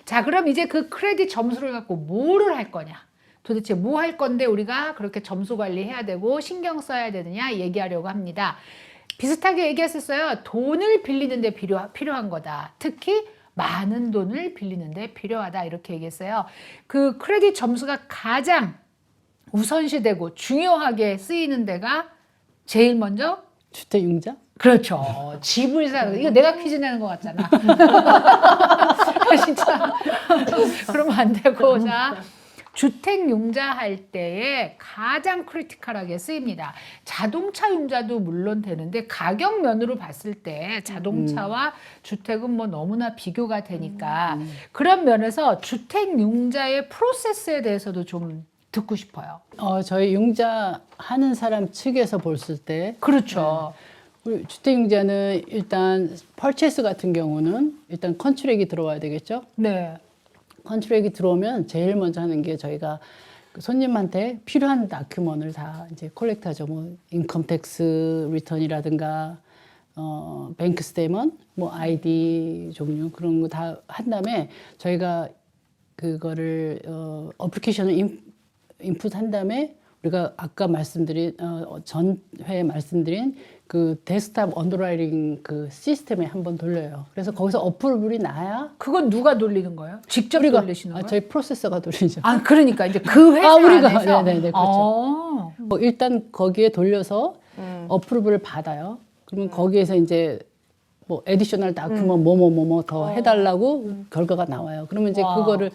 자, 그럼 이제 그 크레딧 점수를 갖고 뭐를 할 거냐? 도대체 뭐 할 건데 우리가 그렇게 점수 관리해야 되고 신경 써야 되느냐 얘기하려고 합니다. 비슷하게 얘기했었어요. 돈을 빌리는데 필요한 거다. 특히 많은 돈을 빌리는데 필요하다. 이렇게 얘기했어요. 그 크레딧 점수가 가장 우선시되고 중요하게 쓰이는 데가 제일 먼저 주택융자? 그렇죠. 집을 사는 이거 내가 퀴즈 내는 것 같잖아. 진짜 그러면 안 되고 자 주택 융자할 때에 가장 크리티컬하게 쓰입니다. 자동차 융자도 물론 되는데 가격 면으로 봤을 때 자동차와 주택은 뭐 너무나 비교가 되니까 그런 면에서 주택 융자의 프로세스에 대해서도 좀 듣고 싶어요. 저희 융자 하는 사람 측에서 봤을 때 그렇죠. 우리 주택융자는 일단 펄체스 같은 경우는 일단 컨트랙이 들어와야 되겠죠. 네. 컨트랙이 들어오면 제일 먼저 하는 게 저희가 그 손님한테 필요한 다큐먼을 다 이제 콜렉트하죠. 뭐 인컴텍스 리턴이라든가 뱅크 스테이먼트, 뭐 아이디 종류 그런 거 다 한 다음에 저희가 그거를 어플리케이션을 인풋한 다음에 우리가 아까 말씀드린 전회에 말씀드린 그 데스크탑 언더라이팅 그 시스템에 한번 돌려요. 그래서 거기서 어플이 나야 그건 누가 돌리는 거예요? 직접 우리가 돌리시는 거예요? 저희 프로세서가 돌리죠. 아, 그러니까 이제 그 회사 우리가 안에서 네네네 그렇죠. 어. 일단 거기에 돌려서 어프로브를 받아요. 그러면 거기에서 이제 뭐 에디셔널 다큐먼 뭐뭐뭐뭐 더 해달라고 결과가 나와요. 그러면 이제 와. 그거를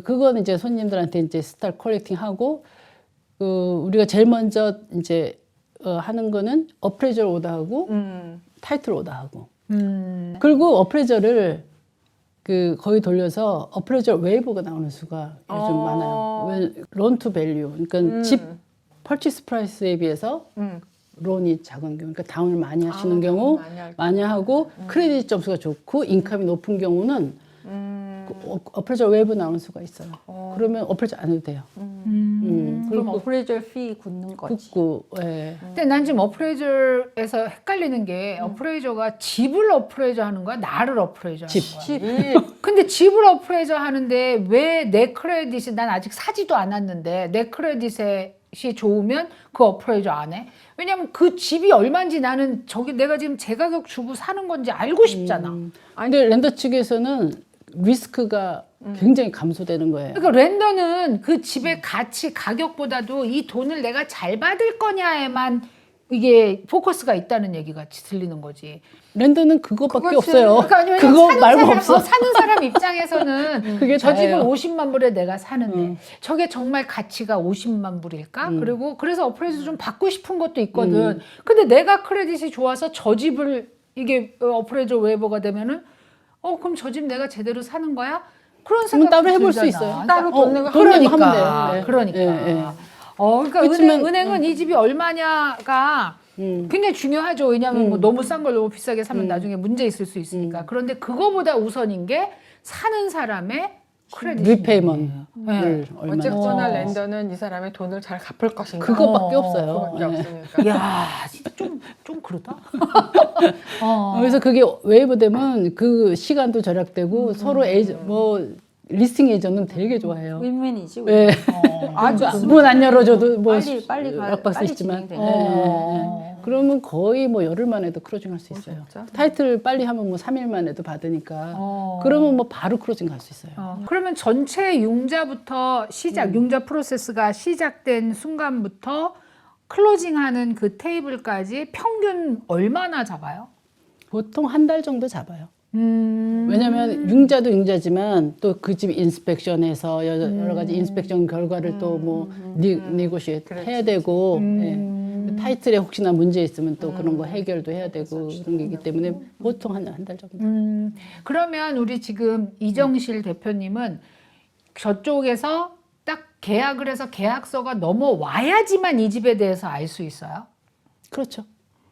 그거는 이제 손님들한테 이제 스타트 컬렉팅하고 우리가 제일 먼저 이제 하는 거는 어프레이저 오더하고 타이틀 오더하고 그리고 어프레이저를 거의 돌려서 어프레이저 웨이브가 나오는 수가 요즘 많아요. 론 투 밸류 그러니까 집 퍼치스 프라이스에 비해서 론이 작은 경우, 그러니까 다운을 많이 하시는 경우 많이 하고 크레딧 점수가 좋고 인컴이 높은 경우는 어프레이저 웨이브 나오는 수가 있어요. 그러면 어프레이저 안 해도 돼요. 그럼 어프레이저 피 굳는 거지. 굽고, 예. 근데 난 지금 어프레이저에서 헷갈리는 게 어프레이저가 집을 어프레이저 하는 거야? 나를 어프레이저 하는 거야? 근데 집을 어프레이저 하는데 왜 내 크레딧이 난 아직 사지도 않았는데 내 크레딧이 좋으면 그 어프레이저 안 해? 왜냐면 그 집이 얼마인지 나는 내가 지금 제 가격 주고 사는 건지 알고 싶잖아. 근데 렌더 측에서는 리스크가 굉장히 감소되는 거예요. 그러니까 렌더는 그 집의 가치, 가격보다도 이 돈을 내가 잘 받을 거냐에만 이게 포커스가 있다는 얘기가 들리는 거지. 렌더는 그거밖에 그거지. 없어요. 그러니까 아니, 그거 사는 말고 사람, 없어. 사는 사람 입장에서는 그게 저 집을 다예요. 50만 불에 내가 사는데 저게 정말 가치가 50만 불일까? 그리고 그래서 어프레이저 좀 받고 싶은 것도 있거든. 근데 내가 크레딧이 좋아서 저 집을 이게 어프레이저 웨이버가 되면은 그럼 저 집 내가 제대로 사는 거야? 그런 생각 따로 해볼 수 있어요. 따로 돈 내고 돈 내고 하면 그러니까. 돼요. 네. 그러니까. 예, 예. 그러니까 그렇지만, 은행은 이 집이 얼마냐가 굉장히 중요하죠. 왜냐하면 뭐 너무 싼 걸 너무 비싸게 사면 나중에 문제 있을 수 있으니까. 그런데 그거보다 우선인 게 사는 사람의 크레딧. 리페이먼트를 네. 얼마나 어쨌거나 렌더는 이 사람의 돈을 잘 갚을 것인가. 그거밖에 없어요. 그거밖에 예. 없으니까. 야, 진짜 좀 그러다. 그래서 그게 웨이브 되면 그 시간도 절약되고 서로 리스팅 에이전트는 되게 좋아해요. 윈윈이지. 예. 아주 문 안 열어줘도 뭐 빨리 압박스 빨리 있지만 진행되니까. 그러면 거의 뭐 열흘 만에도 크로징 할 수 있어요. 진짜? 타이틀 빨리 하면 뭐 3일 만에도 받으니까 그러면 뭐 바로 크로징 갈 수 있어요. 그러면 전체 융자부터 융자 프로세스가 시작된 순간부터 클로징하는 그 테이블까지 평균 얼마나 잡아요? 보통 한 달 정도 잡아요. 왜냐면 융자도 융자지만 또 그 집 인스펙션에서 여러 가지 인스펙션 결과를 또 뭐 니고시에이트 해야 되고 예. 타이틀에 혹시나 문제 있으면 또 그런 거 해결도 해야 되고 그런 게 있기 때문에 보통 한 달 정도. 그러면 우리 지금 이정실 대표님은 저쪽에서 딱 계약을 해서 계약서가 넘어와야지만 이 집에 대해서 알 수 있어요? 그렇죠.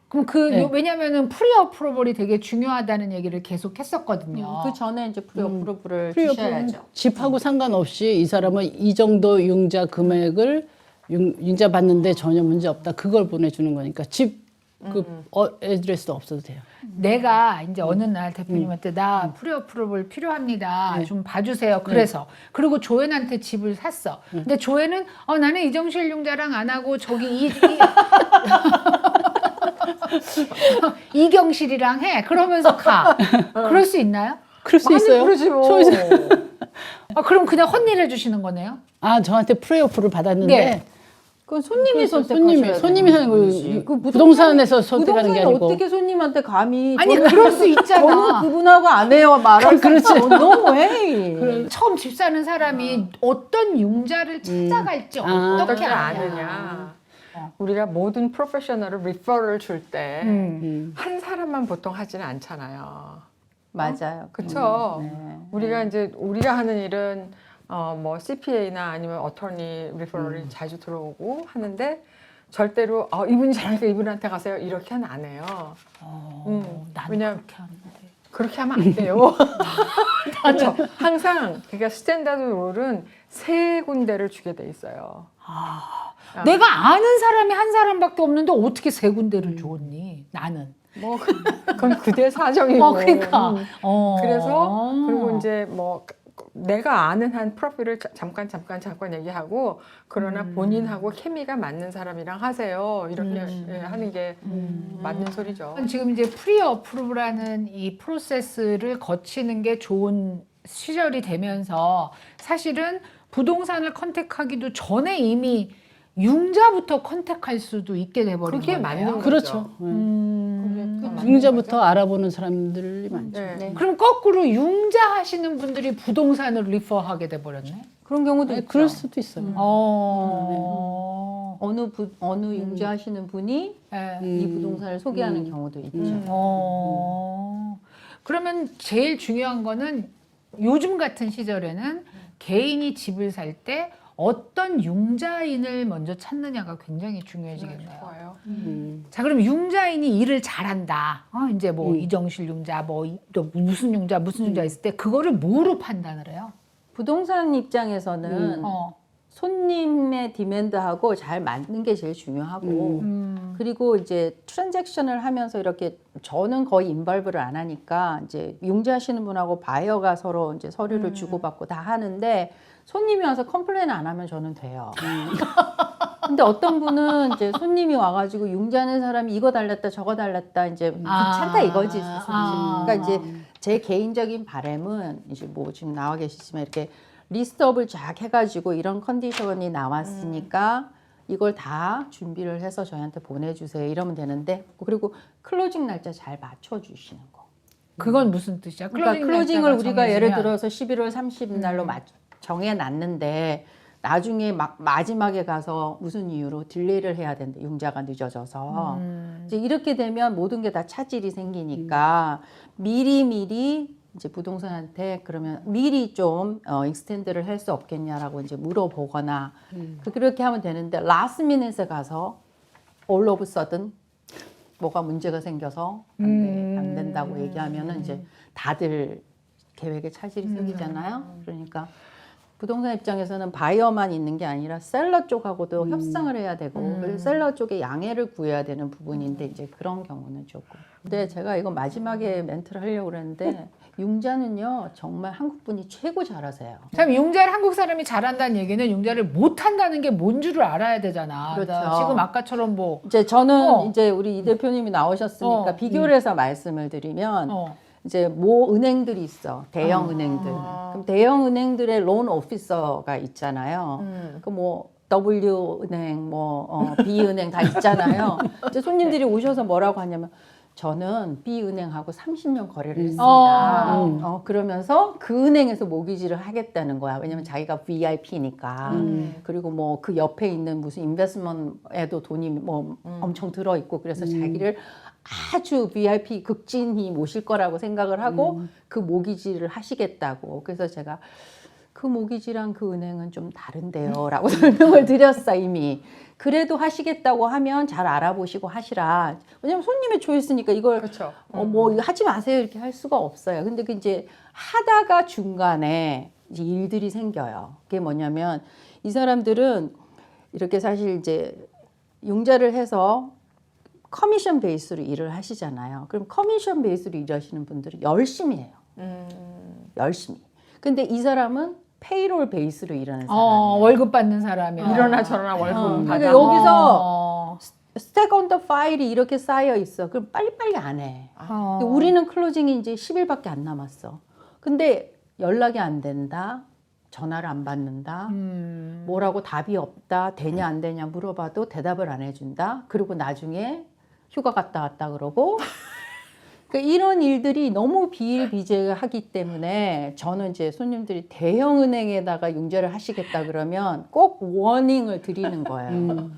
그럼 왜냐면은 프리 어프로벌이 되게 중요하다는 얘기를 계속 했었거든요. 그 전에 이제 프리 어프로브를 프리어프는 주셔야죠. 집하고 상관없이 이 사람은 이 정도 융자 금액을 융자 받는데 전혀 문제 없다. 그걸 보내주는 거니까 집 애드레스도 없어도 돼요. 내가 이제 어느 날 대표님한테 나 프리어프로벌 필요합니다. 좀 봐주세요. 그래서 그리고 조연한테 집을 샀어. 근데 조연은 나는 이정실 융자랑 안 하고 저기 이경실이랑 해. 그러면서 가. 그럴 수 있나요? 그럴 수 많이 있어요. 그러지 뭐. 그럼 그냥 헛일을 해주시는 거네요? 저한테 프리오프를 받았는데 네. 그건 손님이 선택하셔야 손님이 하는 거지. 거 부동산에서 선택하는 게 부동산이 아니고. 어떻게 손님한테 감히 아니 저는- 그럴 수 있잖아. 저는 그분하고 안 해요 말할 그렇지. no way. 처음 집 사는 사람이 어떤 융자를 찾아갈지 어떻게 어떻게 아냐. 아느냐. 우리가 모든 프로페셔널을 리퍼럴 줄 때 한 사람만 보통 하지는 않잖아요. 맞아요. 그렇죠. 네. 우리가 이제 우리가 하는 일은 뭐 CPA나 아니면 어터니 리퍼럴이 자주 들어오고 하는데 절대로 이분이 잘하니까 이분한테 가세요 이렇게는 안 해요. 나는 왜냐면 그렇게 하는데. 그렇게 하면 안 돼요. 그렇죠. 항상 그러니까 스탠다드 룰은 3군데를 주게 돼 있어요. 내가 아는 사람이 한 사람밖에 없는데 어떻게 3군데를 주었니? 나는. 뭐 그건 그대 사정이고. 그러니까. 그래서 그리고 이제 뭐 내가 아는 한 프로필을 잠깐 얘기하고 그러나 본인하고 케미가 맞는 사람이랑 하세요 이렇게 하는 게 맞는 소리죠. 지금 이제 프리 어프로브라는 이 프로세스를 거치는 게 좋은 시절이 되면서 사실은 부동산을 컨택하기도 전에 이미 융자부터 컨택할 수도 있게 돼버린 그게 거네요. 맞는 거죠. 그렇죠. 융자부터 알아보는 사람들이 많죠. 네. 네. 그럼 거꾸로 융자 하시는 분들이 부동산을 리퍼하게 돼버렸네. 그런 경우도 있죠. 그럴 수도 있어요. 어느 융자하시는 분이 네. 이 부동산을 소개하는 경우도 있죠. 그러면 제일 중요한 거는 요즘 같은 시절에는 개인이 집을 살 때 어떤 융자인을 먼저 찾느냐가 굉장히 중요해지겠네요. 좋아요. 자, 그럼 융자인이 일을 잘한다. 이제 뭐 이정실 융자, 또 무슨 융자 있을 때 그거를 뭐로 판단을 해요? 부동산 입장에서는 어. 손님의 디맨드하고 잘 맞는 게 제일 중요하고 그리고 이제 트랜잭션을 하면서 이렇게 저는 거의 인벌브를 안 하니까 이제 융자하시는 분하고 바이어가 서로 이제 서류를 주고받고 다 하는데 손님이 와서 컴플레인 안 하면 저는 돼요. 근데 어떤 분은 이제 손님이 와가지고 융자하는 사람이 이거 달랐다 저거 달랐다 이제 귀찮다 이거지. 그러니까 이제 제 개인적인 바람은 이제 뭐 지금 나와 계시지만 이렇게 리스트업을 쫙 해가지고 이런 컨디션이 나왔으니까 이걸 다 준비를 해서 저희한테 보내주세요 이러면 되는데 그리고 클로징 날짜 잘 맞춰주시는 거. 그건 무슨 뜻이야? 그러니까 클로징을 날짜가 우리가 예를 정해지면? 들어서 11월 30일날로 정해놨는데 나중에 마지막에 가서 무슨 이유로 딜레이를 해야 된다. 융자가 늦어져서 이제 이렇게 되면 모든 게 다 차질이 생기니까 미리 이제 부동산한테 그러면 미리 좀 익스텐드를 할 수 없겠냐라고 이제 물어보거나 그렇게 하면 되는데 라스트 미닛에 가서 all of a sudden 뭐가 문제가 생겨서 안 된다고 얘기하면은 이제 다들 계획에 차질이 생기잖아요. 그러니까 부동산 입장에서는 바이어만 있는 게 아니라 셀러 쪽하고도 협상을 해야 되고 그래서 셀러 쪽에 양해를 구해야 되는 부분인데 이제 그런 경우는 조금. 근데 제가 이거 마지막에 멘트를 하려고 그랬는데 융자는요 정말 한국 분이 최고 잘하세요. 참 융자를 한국 사람이 잘한다는 얘기는 융자를 못한다는 게 뭔 줄을 알아야 되잖아. 그렇죠. 나 지금 아까처럼 뭐 이제 저는 이제 우리 이 대표님이 나오셨으니까 비교를 해서 말씀을 드리면 이제 모 은행들이 있어 대형 은행들. 그럼 대형 은행들의 론 오피서가 있잖아요. 그 뭐 W 은행, B 은행 다 있잖아요. 이제 손님들이 오셔서 뭐라고 하냐면. 저는 B 은행하고 30년 거래를 했습니다. 그러면서 그 은행에서 모기지를 하겠다는 거야. 왜냐면 자기가 VIP니까. 그리고 뭐 그 옆에 있는 무슨 인베스트먼트에도 돈이 뭐 엄청 들어 있고 그래서 자기를 아주 VIP 극진히 모실 거라고 생각을 하고 그 모기지를 하시겠다고. 그래서 제가 그 모기지랑 그 은행은 좀 다른데요 라고 설명을 드렸어 이미. 그래도 하시겠다고 하면 잘 알아보시고 하시라. 왜냐면 손님의 초이스니까 이걸 그렇죠. 뭐 이거 하지 마세요 이렇게 할 수가 없어요. 근데 그 이제 하다가 중간에 이제 일들이 생겨요. 그게 뭐냐면 이 사람들은 이렇게 사실 이제 융자를 해서 커미션 베이스로 일을 하시잖아요. 그럼 커미션 베이스로 일하시는 분들은 열심히 해요. 열심히. 근데 이 사람은 페이롤 베이스로 일하는 사람이에요. 월급 받는 사람이야. 이러나 저러나 월급 그러니까 받아. 여기서 스택 온 더 파일이 이렇게 쌓여 있어. 그럼 빨리빨리 안 해. 근데 우리는 클로징이 이제 10일밖에 안 남았어. 근데 연락이 안 된다. 전화를 안 받는다. 뭐라고 답이 없다. 되냐 안 되냐 물어봐도 대답을 안 해준다. 그리고 나중에 휴가 갔다 왔다 그러고 그러니까 이런 일들이 너무 비일비재하기 때문에 저는 이제 손님들이 대형 은행에다가 융자를 하시겠다 그러면 꼭 워닝을 드리는 거예요.